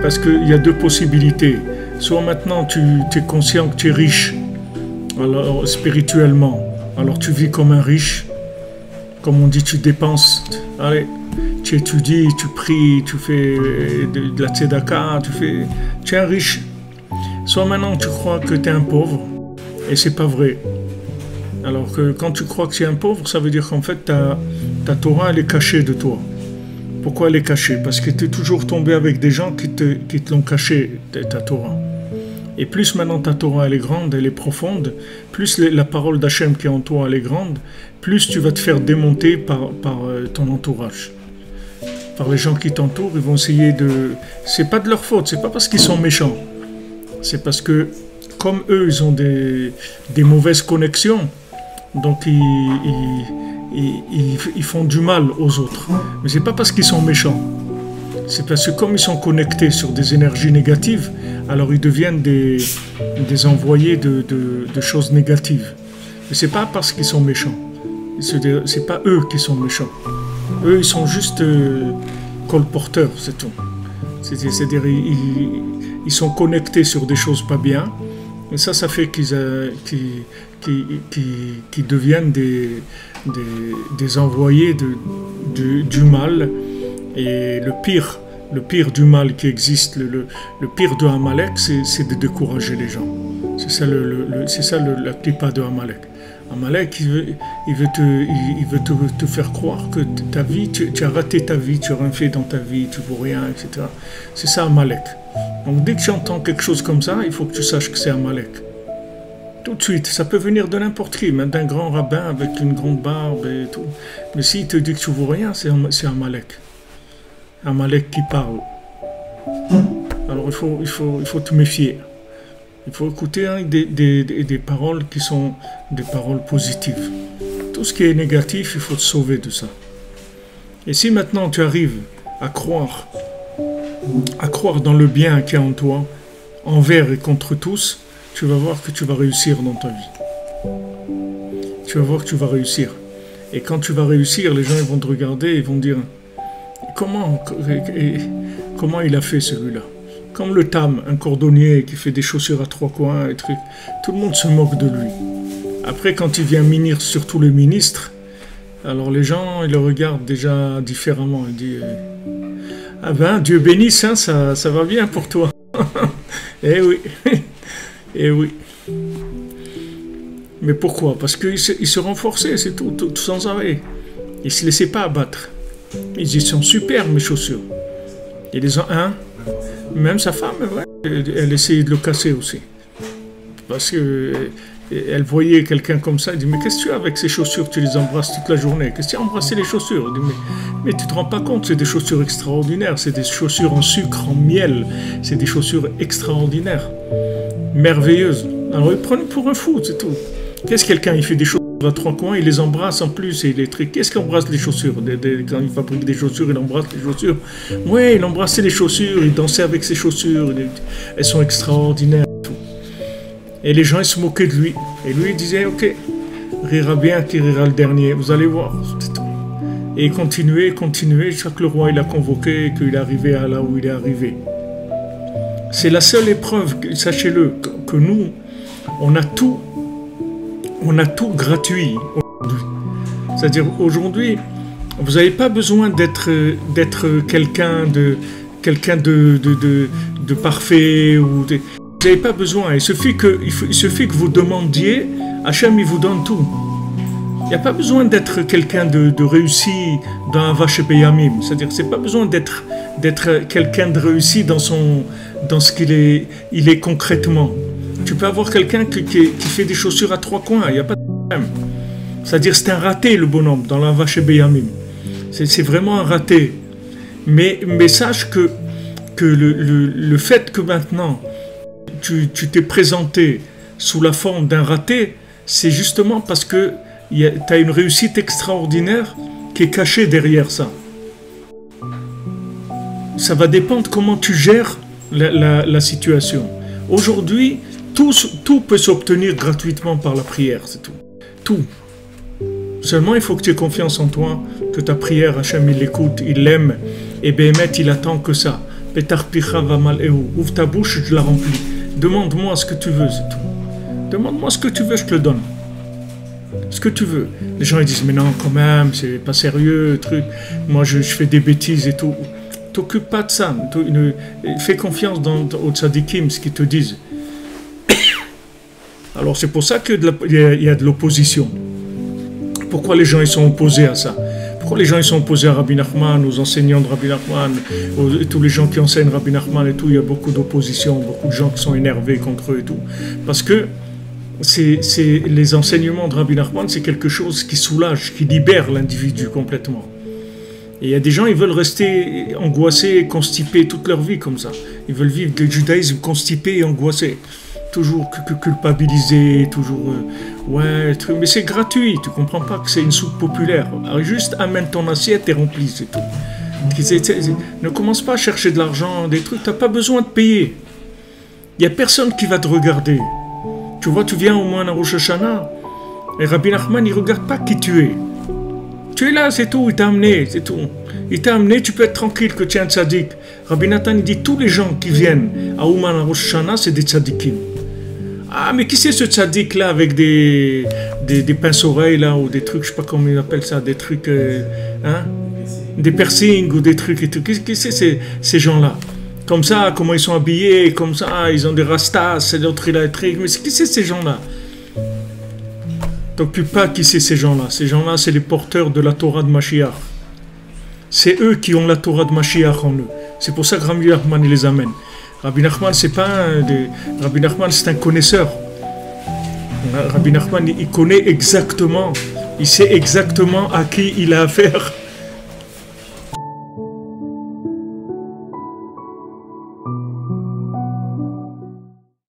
Parce qu'il y a deux possibilités. Soit maintenant tu es conscient que tu es riche, alors, spirituellement, alors tu vis comme un riche, comme on dit, tu dépenses, allez, tu étudies, tu pries, tu fais de la tzedaka, tu es un riche. Soit maintenant tu crois que tu es un pauvre, et c'est pas vrai. Alors que quand tu crois que tu es un pauvre, ça veut dire qu'en fait ta Torah elle est cachée de toi. Pourquoi elle est cachée? Parce que tu es toujours tombé avec des gens qui te l'ont cachée, ta Torah. Et plus maintenant ta Torah elle est grande, elle est profonde, plus la parole d'Hachem qui est en toi elle est grande, plus tu vas te faire démonter par ton entourage. Par les gens qui t'entourent, ils vont essayer de... C'est pas de leur faute, c'est pas parce qu'ils sont méchants. C'est parce que, comme eux, ils ont des mauvaises connexions, donc ils font du mal aux autres. Mais c'est pas parce qu'ils sont méchants. C'est parce que comme ils sont connectés sur des énergies négatives, alors ils deviennent des envoyés de choses négatives. Mais c'est pas parce qu'ils sont méchants. C'est pas eux qui sont méchants. Eux, ils sont juste colporteurs, c'est tout. C'est-à-dire, ils sont connectés sur des choses pas bien. Et ça fait qu'ils deviennent des envoyés du mal. Et le pire du mal qui existe, le pire de Amalek, c'est de décourager les gens. C'est ça la clipa de Amalek. Amalek, il veut te faire croire que ta vie, tu as raté ta vie, tu n'as rien fait dans ta vie, tu ne vaux rien, etc. C'est ça Amalek. Donc dès que tu entends quelque chose comme ça, il faut que tu saches que c'est Amalek. Tout de suite, ça peut venir de n'importe qui, même d'un grand rabbin avec une grande barbe et tout. Mais s'il te dit que tu ne vaux rien, c'est Amalek. Amalek qui parle. Alors il faut te méfier. Il faut écouter des paroles qui sont des paroles positives. Tout ce qui est négatif, il faut te sauver de ça. Et si maintenant tu arrives à croire dans le bien qui est en toi, envers et contre tous, tu vas voir que tu vas réussir dans ta vie. Tu vas voir que tu vas réussir. Et quand tu vas réussir, les gens ils vont te regarder et vont dire comment il a fait celui-là? Comme le Tam, un cordonnier qui fait des chaussures à trois coins et trucs. Tout le monde se moque de lui. Après, quand il vient ministre, surtout le ministre, alors les gens, ils le regardent déjà différemment. Ils disent ah ben, Dieu bénisse, hein, ça va bien pour toi. Eh oui, eh oui. Mais pourquoi? Parce qu'il se renforçait, c'est tout sans arrêt. Il ne se laissait pas abattre. Ils disent, sont super mes chaussures. Et les uns, même sa femme, elle essayait de le casser aussi. Parce qu'elle voyait quelqu'un comme ça, elle dit, mais qu'est-ce que tu as avec ces chaussures? Tu les embrasses toute la journée. Qu'est-ce que tu as embrassé les chaussures? Elle dit, mais tu te rends pas compte, c'est des chaussures extraordinaires. C'est des chaussures en sucre, en miel. C'est des chaussures extraordinaires. Merveilleuses. Alors ils prennent pour un fou, c'est tout. Qu'est-ce que quelqu'un, il fait des chaussures à trois coins, il les embrasse en plus, et les trucs. Qu'est-ce qu'il embrasse les chaussures? Quand il fabrique des chaussures, il embrasse les chaussures. Oui, il embrassait les chaussures, il dansait avec ses chaussures. Elles sont extraordinaires. Et les gens, ils se moquaient de lui. Et lui, il disait, ok, rira bien qui rira le dernier, vous allez voir. Et il continuait, jusqu'à que le roi il a convoqué et qu'il est arrivé à là où il est arrivé. C'est la seule épreuve, sachez-le, que nous, on a tout gratuit aujourd'hui. C'est-à-dire aujourd'hui, vous n'avez pas besoin d'être quelqu'un de parfait. Vous n'avez pas besoin. Il suffit que vous demandiez, Hachem il vous donne tout. Il n'y a pas besoin d'être quelqu'un de réussi dans un vache Beyamim. C'est-à-dire c'est pas besoin d'être quelqu'un de réussi dans ce qu'il est concrètement. Tu peux avoir quelqu'un qui fait des chaussures à trois coins, il n'y a pas de problème. C'est-à-dire c'est un raté le bonhomme dans la vache Beyamim. C'est vraiment un raté. Mais sache que le fait que maintenant tu t'es présenté sous la forme d'un raté, c'est justement parce que tu as une réussite extraordinaire qui est cachée derrière ça. Ça va dépendre comment tu gères la situation. Aujourd'hui, tout peut s'obtenir gratuitement par la prière, c'est tout. Tout. Seulement, il faut que tu aies confiance en toi, que ta prière, Hachem, il l'écoute, il l'aime, et Béhémet, il attend que ça. Et tarpicha va mal et ouvre ta bouche, je la remplis. Demande-moi ce que tu veux, c'est tout. Demande-moi ce que tu veux, je te le donne. Ce que tu veux. Les gens ils disent mais non quand même, c'est pas sérieux, truc. Moi je fais des bêtises et tout. T'occupe pas de ça. Fais confiance aux tzadikim, ce qu'ils te disent. Alors c'est pour ça qu'il y a de l'opposition. Pourquoi les gens ils sont opposés à ça? Pourquoi les gens ils sont opposés à Rabbi Nachman, aux enseignants de Rabbi Nachman, tous les gens qui enseignent Rabbi Nachman et tout? Il y a beaucoup d'opposition, beaucoup de gens qui sont énervés contre eux et tout. Parce que les enseignements de Rabbi Nachman, c'est quelque chose qui soulage, qui libère l'individu complètement. Et il y a des gens, ils veulent rester angoissés, constipés toute leur vie comme ça. Ils veulent vivre le judaïsme constipé et angoissé. Toujours culpabilisé, toujours... ouais, mais c'est gratuit, tu comprends pas que c'est une soupe populaire. Alors, juste amène ton assiette et remplis, c'est tout. Ne commence pas à chercher de l'argent, des trucs, t'as pas besoin de payer. Il n'y a personne qui va te regarder. Tu vois, tu viens au moins à Rosh Hashanah, et Rabbi Nachman, il ne regarde pas qui tu es. Tu es là, c'est tout, il t'a amené, c'est tout. Il t'a amené, tu peux être tranquille que tu es un tzaddik. Rabbi Nathan, il dit, tous les gens qui viennent à Ouman à Rosh Hashanah, c'est des tzaddikim. Ah, mais qui c'est ce tzaddik là avec des pinces-oreilles là, ou des trucs, je sais pas comment ils appellent ça, des trucs, des piercings ou des trucs et tout. Qui c'est ces gens-là? Comme ça, comment ils sont habillés, comme ça, ils ont des rastas, c'est d'autres électriques. Mais qui c'est ces gens-là? T'occupe pas qui c'est ces gens-là. Ces gens-là, c'est les porteurs de la Torah de Mashiach. C'est eux qui ont la Torah de Mashiach en eux. C'est pour ça que Rabbi Nachman, il les amène. Rabbi Nachman, c'est pas Rabbi Nachman, c'est un connaisseur. Rabbi Nachman, il connaît exactement, il sait exactement à qui il a affaire.